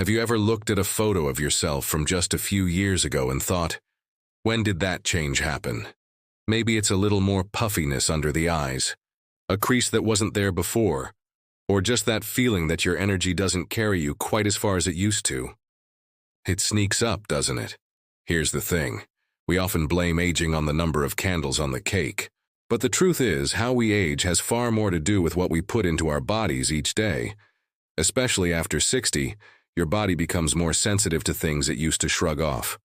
Have you ever looked at a photo of yourself from just a few years ago and thought, when did that change happen? Maybe it's a little more puffiness under the eyes, a crease that wasn't there before, or just that feeling that your energy doesn't carry you quite as far as it used to. It sneaks up, doesn't it? Here's the thing. We often blame aging on the number of candles on the cake. But the truth is, how we age has far more to do with what we put into our bodies each day. Especially after 60, your body becomes more sensitive to things it used to shrug off.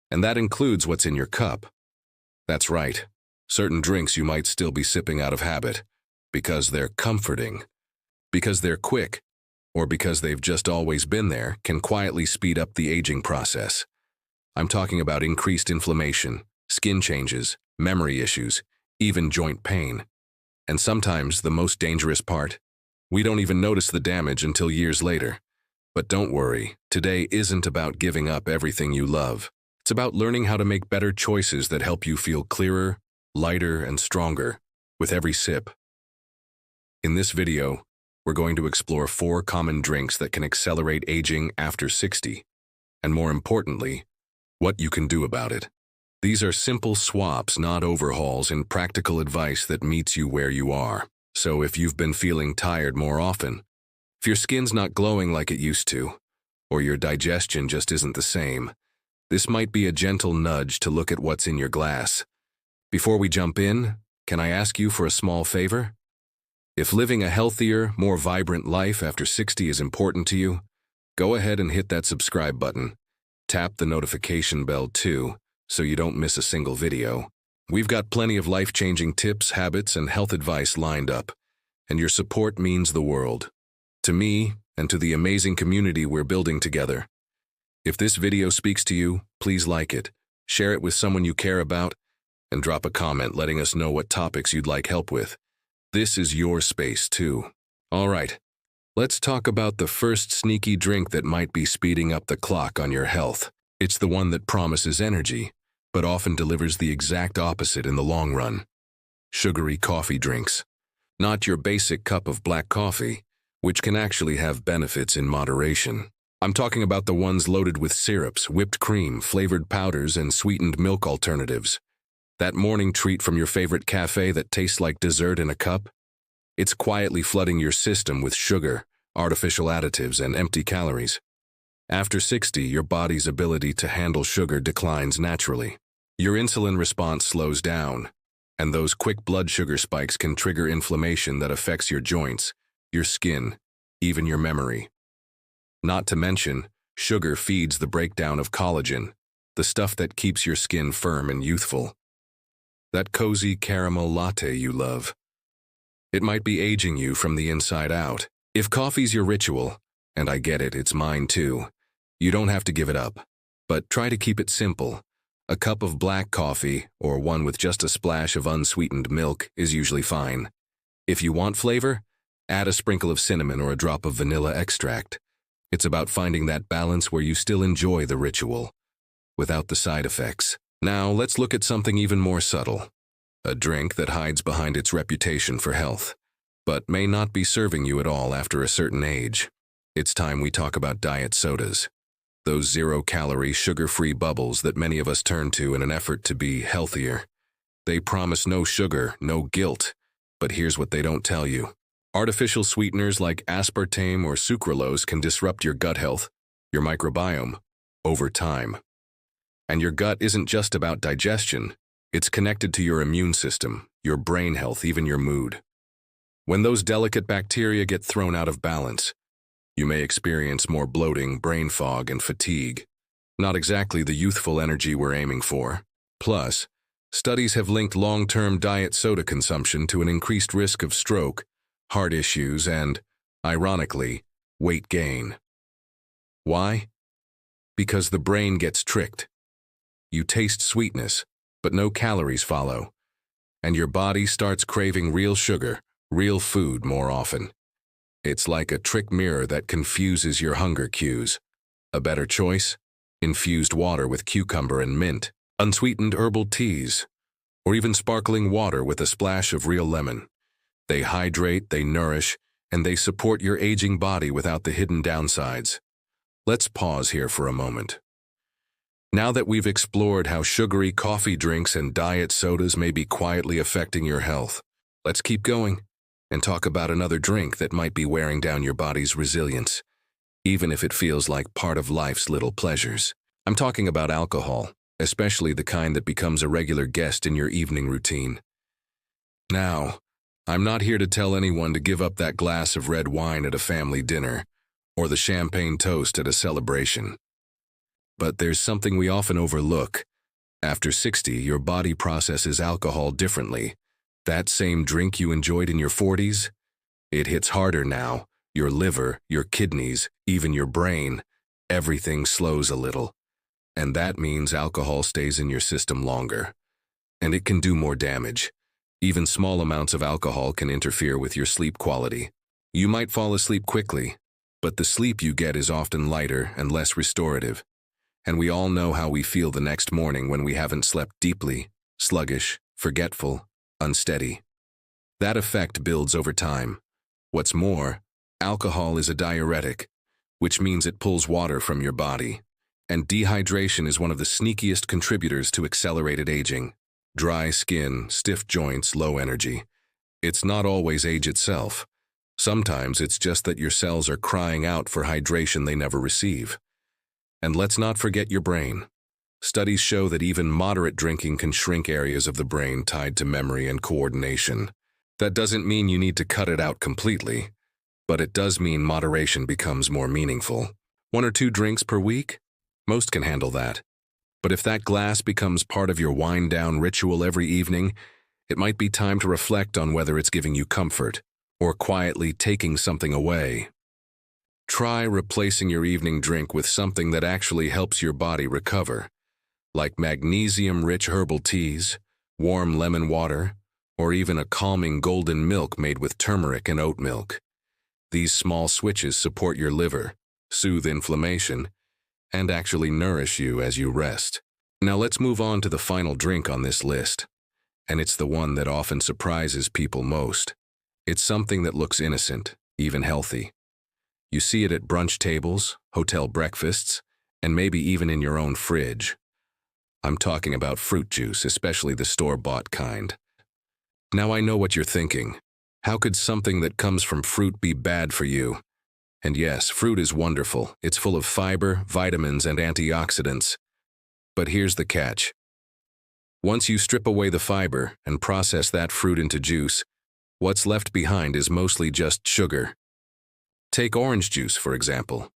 And that includes what's in your cup. That's right. Certain drinks you might still be sipping out of habit, because they're comforting, because they're quick, or because they've just always been there, can quietly speed up the aging process. I'm talking about increased inflammation, skin changes, memory issues, even joint pain. And sometimes the most dangerous part, we don't even notice the damage until years later. But don't worry, today isn't about giving up everything you love. It's about learning how to make better choices that help you feel clearer, lighter, and stronger with every sip. In this video, we're going to explore 4 common drinks that can accelerate aging after 60, and more importantly, what you can do about it. These are simple swaps, not overhauls, and practical advice that meets you where you are. So if you've been feeling tired more often, if your skin's not glowing like it used to, or your digestion just isn't the same, this might be a gentle nudge to look at what's in your glass. Before we jump in, can I ask you for a small favor? If living a healthier, more vibrant life after 60 is important to you, go ahead and hit that subscribe button. Tap the notification bell too, so you don't miss a single video. We've got plenty of life-changing tips, habits, and health advice lined up, and your support means the world. To me, and to the amazing community we're building together. If this video speaks to you, please like it, share it with someone you care about, and drop a comment letting us know what topics you'd like help with. This is your space too. All right, let's talk about the first sneaky drink that might be speeding up the clock on your health. It's the one that promises energy, but often delivers the exact opposite in the long run. Sugary coffee drinks. Not your basic cup of black coffee, which can actually have benefits in moderation. I'm talking about the ones loaded with syrups, whipped cream, flavored powders, and sweetened milk alternatives. That morning treat from your favorite cafe that tastes like dessert in a cup? It's quietly flooding your system with sugar, artificial additives, and empty calories. After 60, your body's ability to handle sugar declines naturally. Your insulin response slows down, and those quick blood sugar spikes can trigger inflammation that affects your joints, your skin, even your memory. Not to mention, sugar feeds the breakdown of collagen, the stuff that keeps your skin firm and youthful. That cozy caramel latte you love. It might be aging you from the inside out. If coffee's your ritual, and I get it, it's mine too, you don't have to give it up. But try to keep it simple. A cup of black coffee, or one with just a splash of unsweetened milk, is usually fine. If you want flavor, add a sprinkle of cinnamon or a drop of vanilla extract. It's about finding that balance where you still enjoy the ritual, without the side effects. Now, let's look at something even more subtle. A drink that hides behind its reputation for health, but may not be serving you at all after a certain age. It's time we talk about diet sodas. Those zero-calorie, sugar-free bubbles that many of us turn to in an effort to be healthier. They promise no sugar, no guilt, but here's what they don't tell you. Artificial sweeteners like aspartame or sucralose can disrupt your gut health, your microbiome, over time. And your gut isn't just about digestion, it's connected to your immune system, your brain health, even your mood. When those delicate bacteria get thrown out of balance, you may experience more bloating, brain fog, and fatigue. Not exactly the youthful energy we're aiming for. Plus, studies have linked long-term diet soda consumption to an increased risk of stroke, heart issues, and, ironically, weight gain. Why? Because the brain gets tricked. You taste sweetness, but no calories follow, and your body starts craving real sugar, real food more often. It's like a trick mirror that confuses your hunger cues. A better choice? Infused water with cucumber and mint, unsweetened herbal teas, or even sparkling water with a splash of real lemon. They hydrate, they nourish, and they support your aging body without the hidden downsides. Let's pause here for a moment. Now that we've explored how sugary coffee drinks and diet sodas may be quietly affecting your health, let's keep going and talk about another drink that might be wearing down your body's resilience, even if it feels like part of life's little pleasures. I'm talking about alcohol, especially the kind that becomes a regular guest in your evening routine. Now, I'm not here to tell anyone to give up that glass of red wine at a family dinner or the champagne toast at a celebration. But there's something we often overlook. After 60, your body processes alcohol differently. That same drink you enjoyed in your 40s, it hits harder now. Your liver, your kidneys, even your brain, everything slows a little. And that means alcohol stays in your system longer. And it can do more damage. Even small amounts of alcohol can interfere with your sleep quality. You might fall asleep quickly, but the sleep you get is often lighter and less restorative. And we all know how we feel the next morning when we haven't slept deeply, sluggish, forgetful, unsteady. That effect builds over time. What's more, alcohol is a diuretic, which means it pulls water from your body. And dehydration is one of the sneakiest contributors to accelerated aging. Dry skin, stiff joints, low energy. It's not always age itself. Sometimes it's just that your cells are crying out for hydration they never receive. And let's not forget your brain. Studies show that even moderate drinking can shrink areas of the brain tied to memory and coordination. That doesn't mean you need to cut it out completely, but it does mean moderation becomes more meaningful. 1 or 2 drinks per week? Most can handle that. But if that glass becomes part of your wind-down ritual every evening, it might be time to reflect on whether it's giving you comfort or quietly taking something away. Try replacing your evening drink with something that actually helps your body recover, like magnesium-rich herbal teas, warm lemon water, or even a calming golden milk made with turmeric and oat milk. These small switches support your liver, soothe inflammation, and actually nourish you as you rest. Now let's move on to the final drink on this list, and it's the one that often surprises people most. It's something that looks innocent, even healthy. You see it at brunch tables, hotel breakfasts, and maybe even in your own fridge. I'm talking about fruit juice, especially the store-bought kind. Now I know what you're thinking. How could something that comes from fruit be bad for you? And yes, fruit is wonderful. It's full of fiber, vitamins, and antioxidants. But here's the catch. Once you strip away the fiber and process that fruit into juice, what's left behind is mostly just sugar. Take orange juice, for example.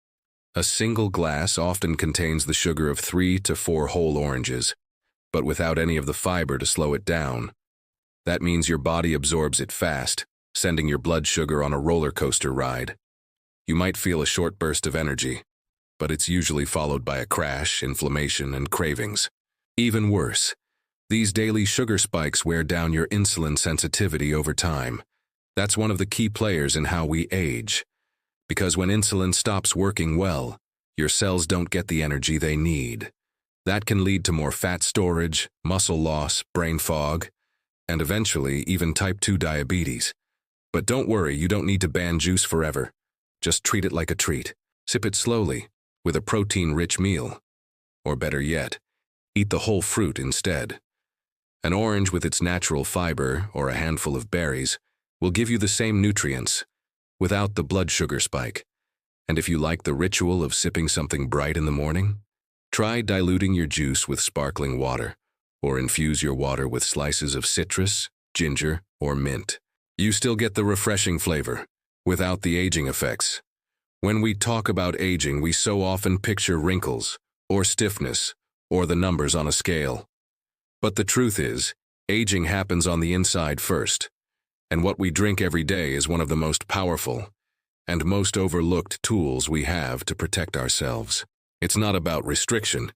A single glass often contains the sugar of 3 to 4 whole oranges, but without any of the fiber to slow it down. That means your body absorbs it fast, sending your blood sugar on a roller coaster ride. You might feel a short burst of energy, but it's usually followed by a crash, inflammation, and cravings. Even worse, these daily sugar spikes wear down your insulin sensitivity over time. That's one of the key players in how we age. Because when insulin stops working well, your cells don't get the energy they need. That can lead to more fat storage, muscle loss, brain fog, and eventually even type 2 diabetes. But don't worry, you don't need to ban juice forever. Just treat it like a treat. Sip it slowly, with a protein-rich meal. Or better yet, eat the whole fruit instead. An orange with its natural fiber, or a handful of berries, will give you the same nutrients, without the blood sugar spike. And if you like the ritual of sipping something bright in the morning, try diluting your juice with sparkling water, or infuse your water with slices of citrus, ginger, or mint. You still get the refreshing flavor, without the aging effects. When we talk about aging, we so often picture wrinkles, or stiffness, or the numbers on a scale. But the truth is, aging happens on the inside first. And what we drink every day is one of the most powerful and most overlooked tools we have to protect ourselves. It's not about restriction.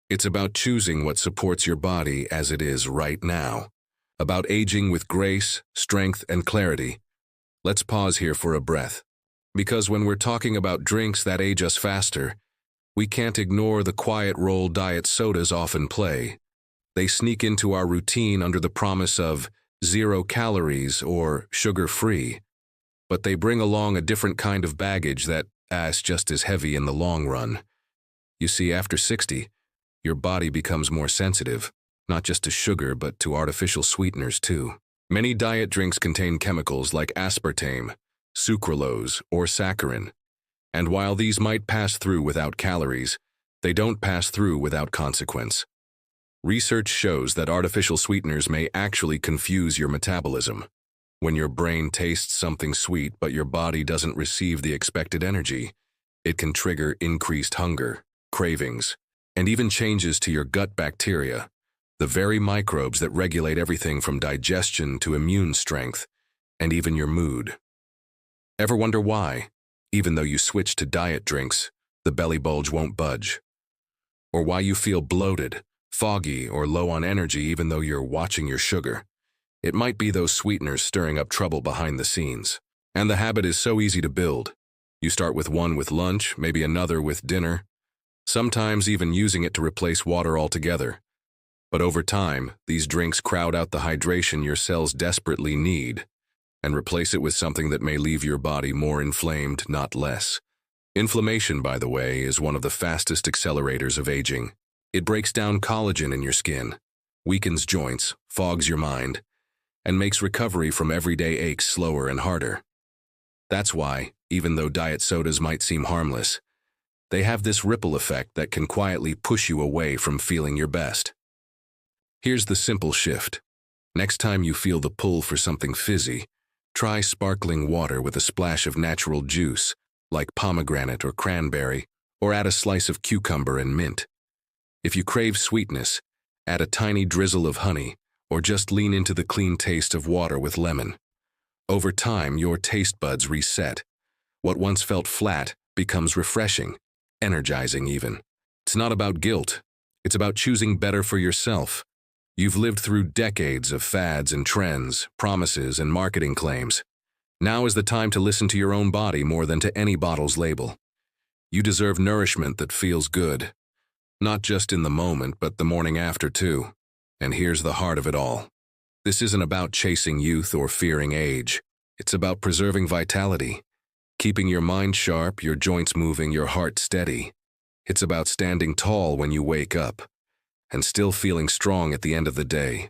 It's about choosing what supports your body as it is right now. About aging with grace, strength, and clarity. Let's pause here for a breath. Because when we're talking about drinks that age us faster, we can't ignore the quiet role diet sodas often play. They sneak into our routine under the promise of 0 calories or sugar-free, but they bring along a different kind of baggage that It's just as heavy in the long run. You see, after 60, your body becomes more sensitive, not just to sugar but to artificial sweeteners too. Many diet drinks contain chemicals like aspartame, sucralose, or saccharin. And while these might pass through without calories, they don't pass through without consequence. Research shows that artificial sweeteners may actually confuse your metabolism. When your brain tastes something sweet but your body doesn't receive the expected energy, it can trigger increased hunger, cravings, and even changes to your gut bacteria, the very microbes that regulate everything from digestion to immune strength, and even your mood. Ever wonder why, even though you switch to diet drinks, the belly bulge won't budge? Or why you feel bloated, foggy, or low on energy even though you're watching your sugar? It might be those sweeteners stirring up trouble behind the scenes. And the habit is so easy to build. You start with one with lunch, maybe another with dinner, sometimes even using it to replace water altogether. But over time, these drinks crowd out the hydration your cells desperately need and replace it with something that may leave your body more inflamed, not less. Inflammation, by the way, is one of the fastest accelerators of aging. It breaks down collagen in your skin, weakens joints, fogs your mind, and makes recovery from everyday aches slower and harder. That's why, even though diet sodas might seem harmless, they have this ripple effect that can quietly push you away from feeling your best. Here's the simple shift. Next time you feel the pull for something fizzy, try sparkling water with a splash of natural juice, like pomegranate or cranberry, or add a slice of cucumber and mint. If you crave sweetness, add a tiny drizzle of honey, or just lean into the clean taste of water with lemon. Over time, your taste buds reset. What once felt flat becomes refreshing, energizing even. It's not about guilt. It's about choosing better for yourself. You've lived through decades of fads and trends, promises and marketing claims. Now is the time to listen to your own body more than to any bottle's label. You deserve nourishment that feels good. Not just in the moment, but the morning after too. And here's the heart of it all. This isn't about chasing youth or fearing age. It's about preserving vitality, keeping your mind sharp, your joints moving, your heart steady. It's about standing tall when you wake up and still feeling strong at the end of the day.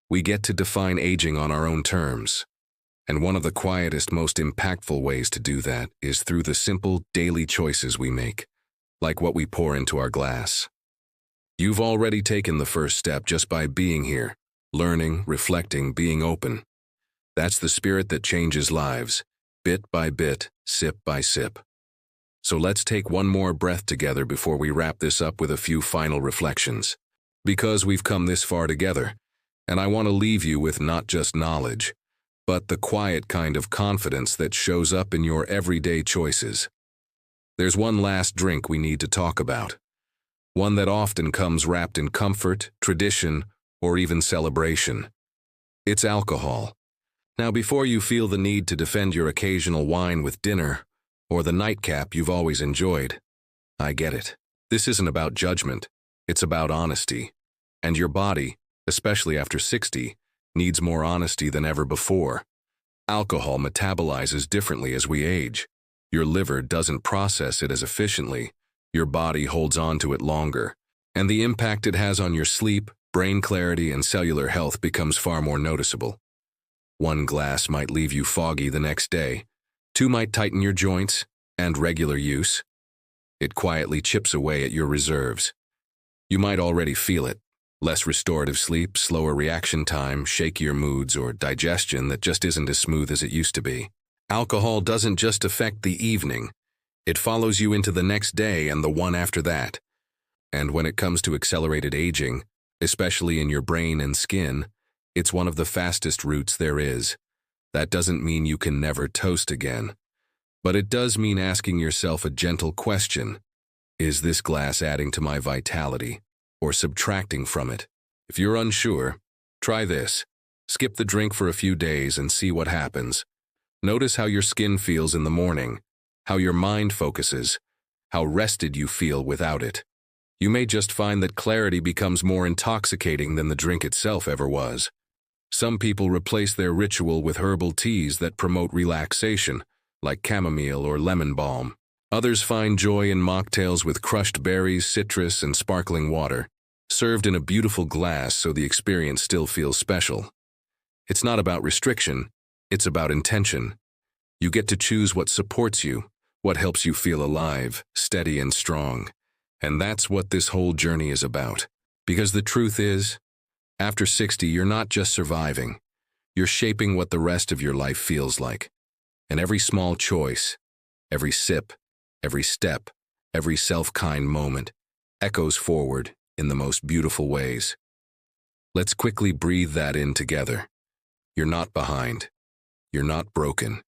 We get to define aging on our own terms. And one of the quietest, most impactful ways to do that is through the simple daily choices we make, like what we pour into our glass. You've already taken the first step just by being here, learning, reflecting, being open. That's the spirit that changes lives, bit by bit, sip by sip. So let's take one more breath together before we wrap this up with a few final reflections. Because we've come this far together, and I want to leave you with not just knowledge, but the quiet kind of confidence that shows up in your everyday choices. There's one last drink we need to talk about. One that often comes wrapped in comfort, tradition, or even celebration. It's alcohol. Now, before you feel the need to defend your occasional wine with dinner, or the nightcap you've always enjoyed, I get it. This isn't about judgment. It's about honesty. And your body, especially after 60, needs more honesty than ever before. Alcohol metabolizes differently as we age. Your liver doesn't process it as efficiently. Your body holds on to it longer. And the impact it has on your sleep, brain clarity, and cellular health becomes far more noticeable. One glass might leave you foggy the next day. Two might tighten your joints, and regular use. It quietly chips away at your reserves. You might already feel it. Less restorative sleep, slower reaction time, shakier moods, or digestion that just isn't as smooth as it used to be. Alcohol doesn't just affect the evening. It follows you into the next day and the one after that. And when it comes to accelerated aging, especially in your brain and skin, it's one of the fastest routes there is. That doesn't mean you can never toast again. But it does mean asking yourself a gentle question. Is this glass adding to my vitality or subtracting from it? If you're unsure, try this. Skip the drink for a few days and see what happens. Notice how your skin feels in the morning, how your mind focuses, how rested you feel without it. You may just find that clarity becomes more intoxicating than the drink itself ever was. Some people replace their ritual with herbal teas that promote relaxation, like chamomile or lemon balm. Others find joy in mocktails with crushed berries, citrus, and sparkling water, served in a beautiful glass so the experience still feels special. It's not about restriction, it's about intention. You get to choose what supports you, what helps you feel alive, steady, and strong. And that's what this whole journey is about. Because the truth is, after 60, you're not just surviving. You're shaping what the rest of your life feels like. And every small choice, every sip, every step, every self-kind moment echoes forward in the most beautiful ways. Let's quickly breathe that in together. You're not behind. You're not broken.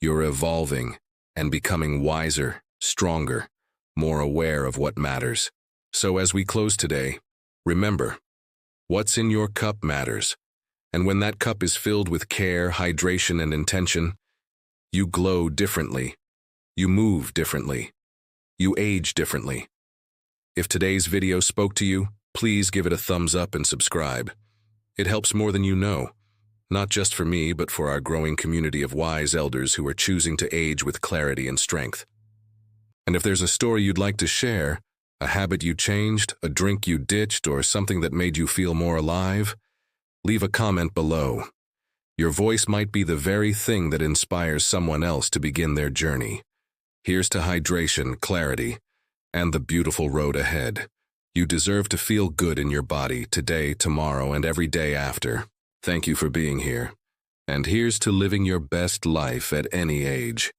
You're evolving and becoming wiser, stronger, more aware of what matters. So as we close today, remember, what's in your cup matters. And when that cup is filled with care, hydration, and intention, you glow differently. You move differently. You age differently. If today's video spoke to you, please give it a thumbs up and subscribe. It helps more than you know, not just for me, but for our growing community of wise elders who are choosing to age with clarity and strength. And if there's a story you'd like to share, a habit you changed, a drink you ditched, or something that made you feel more alive, leave a comment below. Your voice might be the very thing that inspires someone else to begin their journey. Here's to hydration, clarity, and the beautiful road ahead. You deserve to feel good in your body today, tomorrow, and every day after. Thank you for being here. And here's to living your best life at any age.